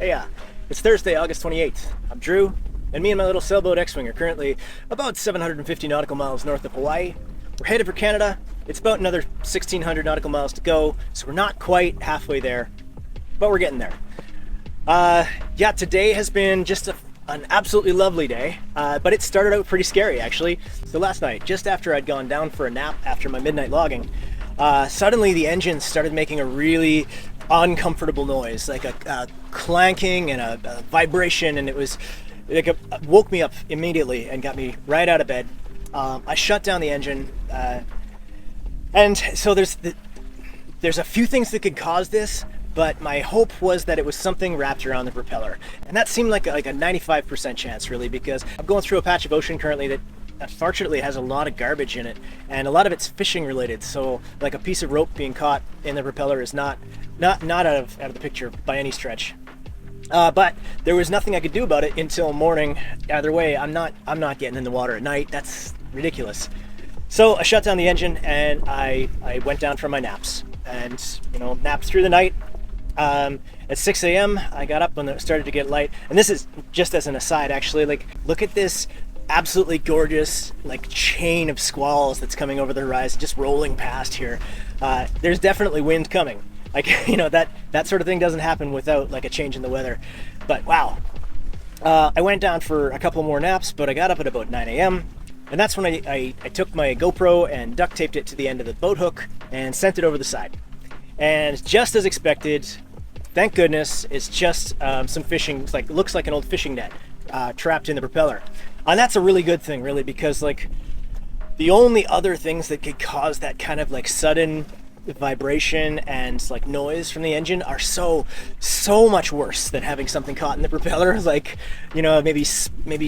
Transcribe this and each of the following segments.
Hey, it's Thursday, August 28th. I'm Drew, and me and my little sailboat X-Wing are currently about 750 nautical miles north of Hawaii. We're headed for Canada. It's about another 1,600 nautical miles to go, so we're not quite halfway there, but we're getting there. Yeah, today has been just an absolutely lovely day, but it started out pretty scary, actually. So last night, just after I'd gone down for a nap after my midnight logging, suddenly the engine started making a really uncomfortable noise, like a clanking and a vibration, and it was like woke me up immediately and got me right out of bed. I shut down the engine, and so there's a few things that could cause this, but my hope was that it was something wrapped around the propeller, and that seemed like a 95% chance, really, because I'm going through a patch of ocean currently that unfortunately has a lot of garbage in it, and a lot of it's fishing related. So like a piece of rope being caught in the propeller is not out of the picture by any stretch. But there was nothing I could do about it until morning. Either way, I'm not getting in the water at night. That's ridiculous. So I shut down the engine and I went down for my naps, and napped through the night. At 6 a.m. I got up when it started to get light, and this is just as an aside, actually. Like, look at this absolutely gorgeous chain of squalls that's coming over the horizon, just rolling past here. There's definitely wind coming. That sort of thing doesn't happen without a change in the weather. But wow. I went down for a couple more naps, but I got up at about 9 a.m. and that's when I took my GoPro and duct taped it to the end of the boat hook and sent it over the side. And just as expected, thank goodness, it's just some fishing, looks like an old fishing net trapped in the propeller. And that's a really good thing, really, because the only other things that could cause that kind of sudden vibration and noise from the engine are so much worse than having something caught in the propeller, maybe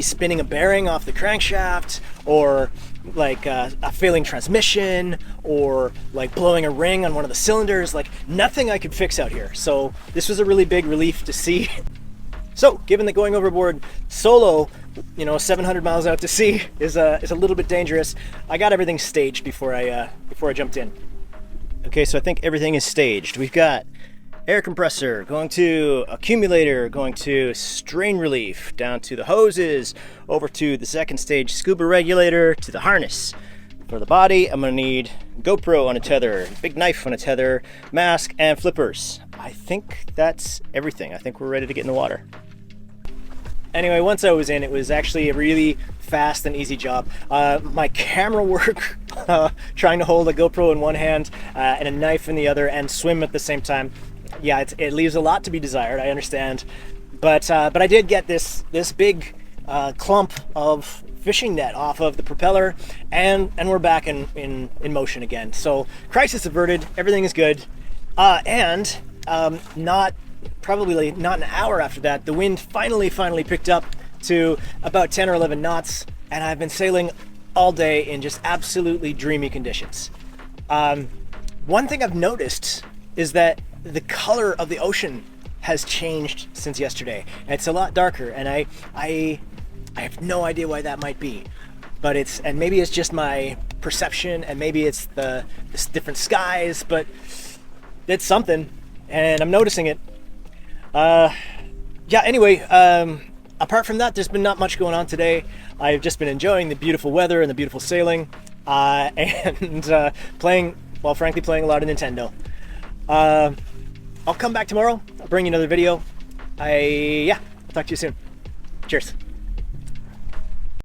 spinning a bearing off the crankshaft, or a failing transmission, or blowing a ring on one of the cylinders. Nothing I could fix out here. So this was a really big relief to see. So, given that going overboard solo, 700 miles out to sea is a little bit dangerous, I got everything staged before I jumped in. Okay, so I think everything is staged. We've got air compressor going to accumulator, going to strain relief, down to the hoses, over to the second stage scuba regulator, to the harness. For the body, I'm gonna need GoPro on a tether, big knife on a tether, mask, and flippers. I think that's everything. I think we're ready to get in the water. Anyway, once I was in, it was actually a really fast and easy job. My camera work, trying to hold a GoPro in one hand and a knife in the other and swim at the same time, yeah, it leaves a lot to be desired, I understand. But I did get this big clump of fishing net off of the propeller, and we're back in motion again. So crisis averted, everything is good. And probably not an hour after that, the wind finally picked up to about 10 or 11 knots, and I've been sailing all day in just absolutely dreamy conditions. One thing I've noticed is that the color of the ocean has changed since yesterday. It's a lot darker, and I have no idea why that might be, but maybe it's just my perception, and maybe it's the different skies, but it's something, and I'm noticing it. Yeah, anyway, apart from that, there's been not much going on today. I've just been enjoying the beautiful weather and the beautiful sailing, and playing a lot of Nintendo. I'll come back tomorrow. I'll bring you another video. I'll talk to you soon. Cheers.